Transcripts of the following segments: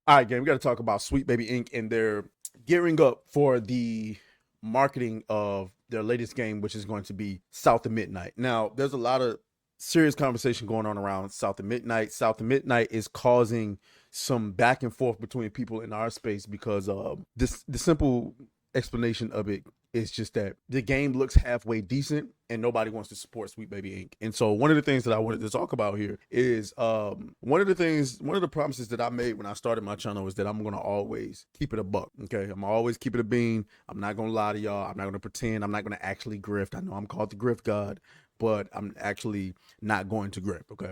All right, gang, we got to talk about Sweet Baby Inc. and their gearing up for the marketing of their latest game, which is going to be South of Midnight. Now, there's a lot of serious conversation going on around South of Midnight. South of Midnight is causing some back and forth between people in our space because this the simple explanation of it is just that the game looks halfway decent and nobody wants to support Sweet Baby Inc. And so one of the things that I wanted to talk about here is one of the promises that I made when I started my channel is that I'm gonna always keep it a buck. Okay. I'm always keep it a bean. I'm not gonna lie to y'all. I'm not gonna pretend. I'm not gonna actually grift. I know I'm called the grift god, but I'm actually not going to grift. Okay.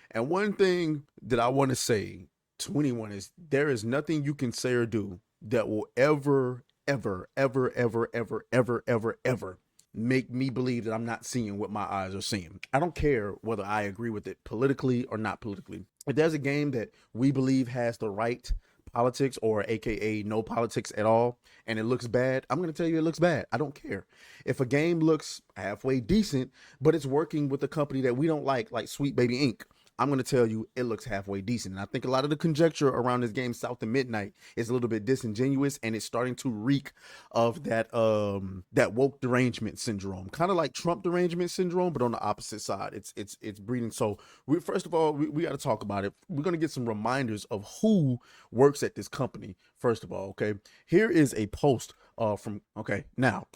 And one thing that I want to say to anyone is there is nothing you can say or do that will ever make me believe that I'm not seeing what my eyes are seeing. I don't care whether I agree with it politically or not politically. If there's a game that we believe has the right politics, or aka no politics at all, and it looks bad, I'm going to tell you it looks bad. I don't care. If a game looks halfway decent but it's working with a company that we don't like Sweet Baby Inc., I'm going to tell you it looks halfway decent. And I think a lot of the conjecture around this game, South of Midnight, is a little bit disingenuous, and it's starting to reek of that woke derangement syndrome, kind of like Trump derangement syndrome, but on the opposite side. It's breeding. So first of all, we got to talk about it. We're going to get some reminders of who works at this company. First of all, okay, here is a post from now.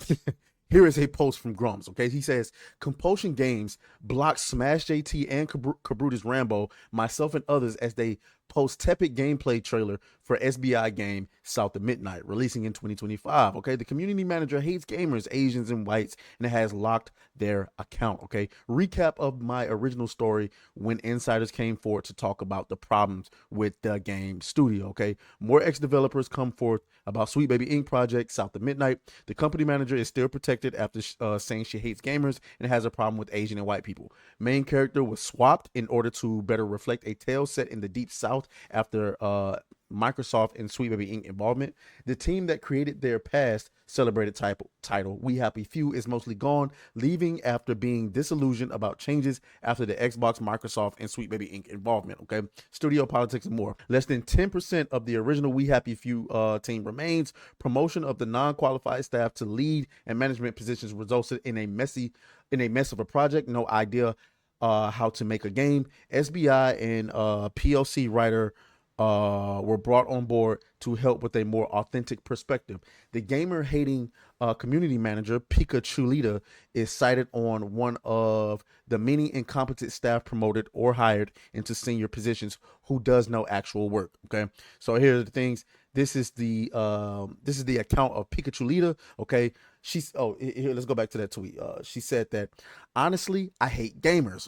Here is a post from Grums, okay? He says, Compulsion Games blocked Smash JT and Kabrutus Rambo, myself and others as they post tepid gameplay trailer for SBI game South of Midnight, releasing in 2025, okay? The community manager hates gamers, Asians, and whites, and has locked their account, okay? Recap of my original story when insiders came forward to talk about the problems with the game studio, okay? More ex-developers come forth about Sweet Baby Inc. project South of Midnight. The company manager is still protected after saying she hates gamers and has a problem with Asian and white people. Main character was swapped in order to better reflect a tale set in the Deep South after Microsoft and Sweet Baby Inc. involvement. The team that created their past celebrated title We Happy Few is mostly gone, leaving after being disillusioned about changes after the Xbox, Microsoft, and Sweet Baby Inc. involvement. Okay, studio politics and more. Less than 10% of the original We Happy Few team remains. Promotion of the non-qualified staff to lead and management positions resulted in a mess of a project. No idea how to make a game. SBI and PLC writer were brought on board to help with a more authentic perspective. The gamer hating community manager, Pika Chulita, is cited on one of the many incompetent staff promoted or hired into senior positions who does no actual work. Okay, so here are the things. This is the account of Pika Chulita. Okay, here, let's go back to that tweet. She said that, honestly, I hate gamers.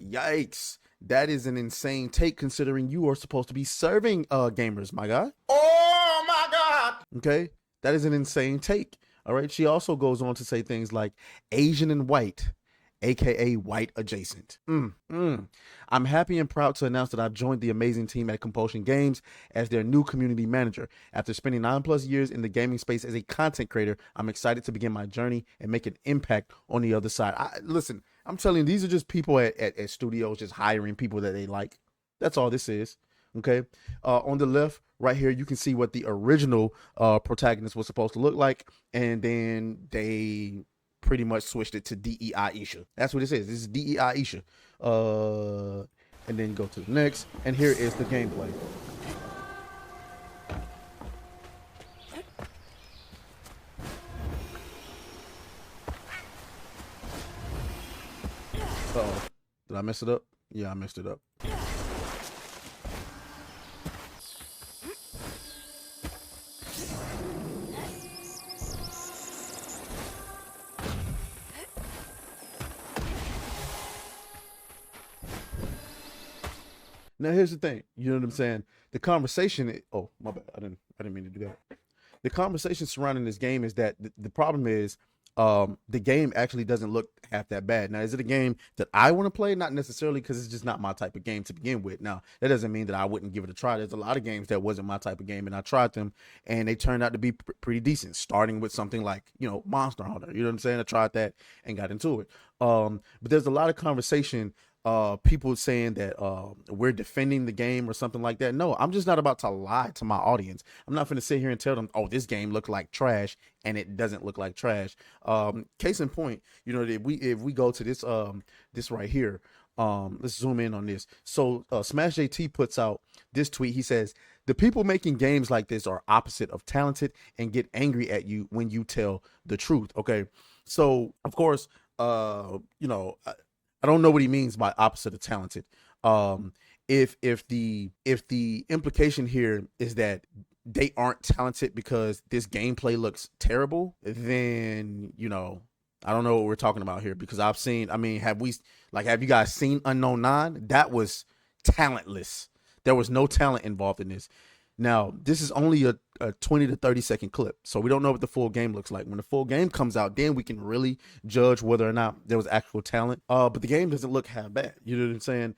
Yikes. That is an insane take considering you are supposed to be serving gamers, my guy. Oh my God. Okay, that is an insane take. All right, she also goes on to say things like Asian and white, aka white adjacent. I'm happy and proud to announce that I've joined the amazing team at Compulsion Games as their new community manager. After spending 9+ years in the gaming space as a content creator, I'm excited to begin my journey and make an impact on the other side. Listen, I'm telling you, these are just people at studios just hiring people that they like. That's all this is. Okay. On the left right here, you can see what the original protagonist was supposed to look like, and then they pretty much switched it to DEI Isha. That's what it says. This is DEI Isha. And then go to the next, and here is the gameplay. Uh-oh. Did I mess it up? Yeah, I messed it up. Now here's the thing. You know what I'm saying? The conversation. Oh, my bad. I didn't mean to do that. The conversation surrounding this game is that the problem is the game actually doesn't look half that bad. Now, is it a game that I want to play? Not necessarily, because it's just not my type of game to begin with. Now, that doesn't mean that I wouldn't give it a try. There's a lot of games that wasn't my type of game, and I tried them, and they turned out to be pretty decent, starting with something like, Monster Hunter. You know what I'm saying? I tried that and got into it. But there's a lot of conversation people saying that we're defending the game or something like that. No, I'm just not about to lie to my audience. I'm not going to sit here and tell them, oh, this game looked like trash, and it doesn't look like trash. Case in point, you know, if we go to this this right here, let's zoom in on this. So Smash JT puts out this tweet. He says, the people making games like this are opposite of talented and get angry at you when you tell the truth. Okay, so of course, you know, I don't know what he means by opposite of talented. If the implication here is that they aren't talented because this gameplay looks terrible, then, you know, I don't know what we're talking about here, because I've seen, I mean, have you guys seen Unknown 9? That was talentless. There was no talent involved in this. Now, this is only a 20 to 30 second clip, so we don't know what the full game looks like. When the full game comes out, then we can really judge whether or not there was actual talent. But the game doesn't look half bad. You know what I'm saying?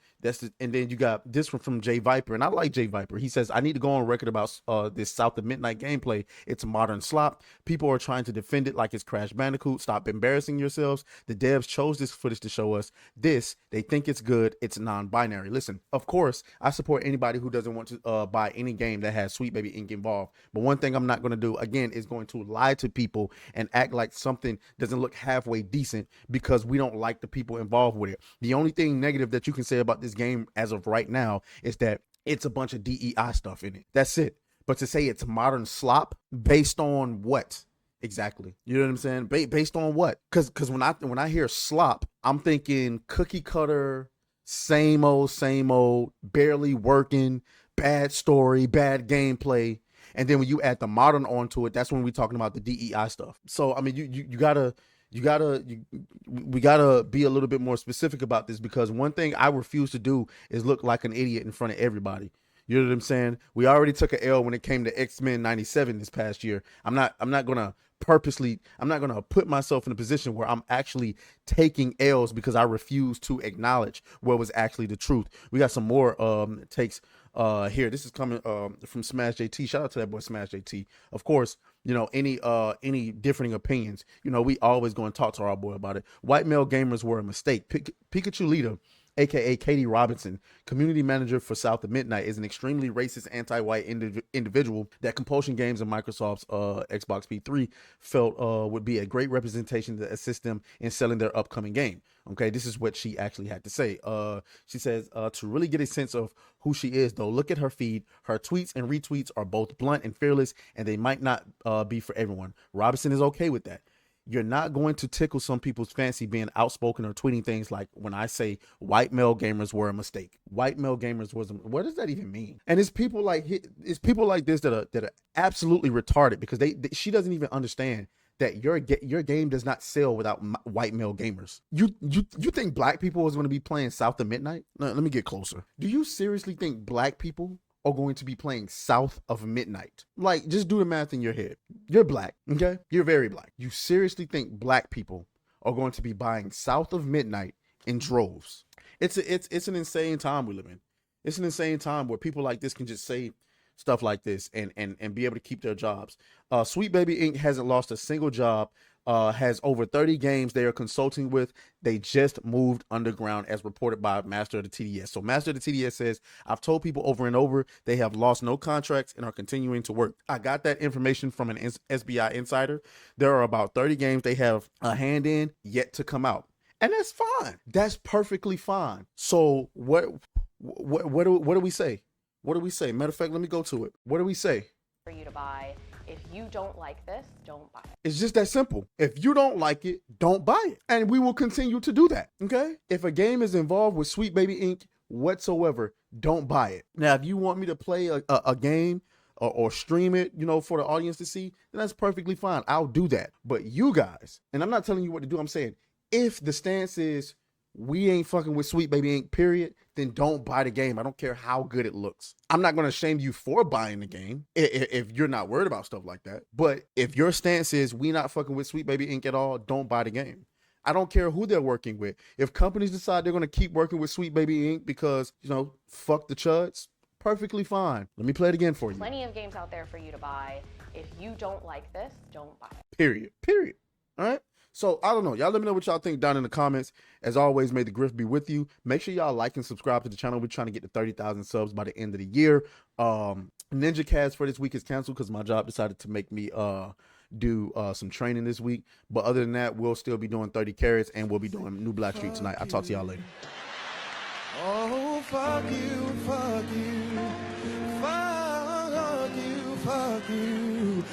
And then you got this one from Jay Viper, and I like Jay Viper. He says, I need to go on record about this South of Midnight gameplay. It's a modern slop. People are trying to defend it like it's Crash Bandicoot. Stop embarrassing yourselves. The devs chose this footage to show us this. They think it's good. It's non-binary. Listen, of course, I support anybody who doesn't want to buy any game that has Sweet Baby Inc. involved. But one thing I'm not going to do, again, is going to lie to people and act like something doesn't look halfway decent because we don't like the people involved with it. The only thing negative that you can say about this game as of right now is that it's a bunch of DEI stuff in it. That's it. But to say it's modern slop based on what? Exactly. You know what I'm saying? Based on what? Because when I hear slop, I'm thinking cookie cutter, same old, barely working, bad story, bad gameplay. And then when you add the modern onto it, that's when we're talking about the DEI stuff. So I mean, we gotta be a little bit more specific about this, because one thing I refuse to do is look like an idiot in front of everybody. You know what I'm saying? We already took an L when it came to X-Men 97 this past year. I'm not gonna put myself in a position where I'm actually taking L's because I refuse to acknowledge what was actually the truth. We got some more takes here. This is coming from Smash JT. Shout out to that boy Smash JT. Of course, you know, any differing opinions, you know, we always going to talk to our boy about it. White male gamers were a mistake. Pikachu Lita, aka Katie Robinson, community manager for South of Midnight, is an extremely racist, anti-white individual that Compulsion Games and Microsoft's Xbox P3 felt would be a great representation to assist them in selling their upcoming game. Okay, this is what she actually had to say. She says, to really get a sense of who she is, though, look at her feed. Her tweets and retweets are both blunt and fearless, and they might not be for everyone. Robinson is okay with that. You're not going to tickle some people's fancy being outspoken or tweeting things like when I say white male gamers were a mistake. White male gamers was what does that even mean? And it's people like this that are absolutely retarded, because she doesn't even understand that your game does not sell without white male gamers. You think black people is going to be playing South of Midnight? No, let me get closer. Do you seriously think black people are going to be playing South of Midnight? Like, just do the math in your head. You're black, okay? You're very black. You seriously think black people are going to be buying South of Midnight in droves? It's an insane time we live in. It's an insane time where people like this can just say stuff like this and be able to keep their jobs. Sweet Baby Inc. hasn't lost a single job. Has over 30 games they are consulting with. They just moved underground, as reported by Master of the TDS. So Master of the TDS says, I've told people over and over they have lost no contracts and are continuing to work. I got that information from an SBI insider. There are about 30 games they have a hand in yet to come out. And that's fine. That's perfectly fine. So what do we say? What do we say? Matter of fact, let me go to it. What do we say? For you to buy. If you don't like this, don't buy it. It's just that simple. If you don't like it, don't buy it. And we will continue to do that, okay? If a game is involved with Sweet Baby Inc. whatsoever, don't buy it. Now, if you want me to play a game or stream it, you know, for the audience to see, then that's perfectly fine. I'll do that. But you guys, and I'm not telling you what to do, I'm saying, if the stance is we ain't fucking with Sweet Baby Inc., period, then don't buy the game. I don't care how good it looks. I'm not going to shame you for buying the game if you're not worried about stuff like that. But if your stance is we not fucking with Sweet Baby Inc. at all, don't buy the game. I don't care who they're working with. If companies decide they're going to keep working with Sweet Baby Inc. because, you know, fuck the chuds, perfectly fine. Let me play it again for you. Plenty of games out there for you to buy. If you don't like this, don't buy it. Period. All right? So I don't know. Y'all let me know what y'all think down in the comments. As always, may the grift be with you. Make sure y'all like and subscribe to the channel. We're trying to get to 30,000 subs by the end of the year. Ninja Cast for this week is canceled because my job decided to make me do some training this week. But other than that, we'll still be doing 30 carats and we'll be doing New Black Street tonight. I'll talk to y'all later. Oh, fuck you, fuck you, fuck you, fuck you.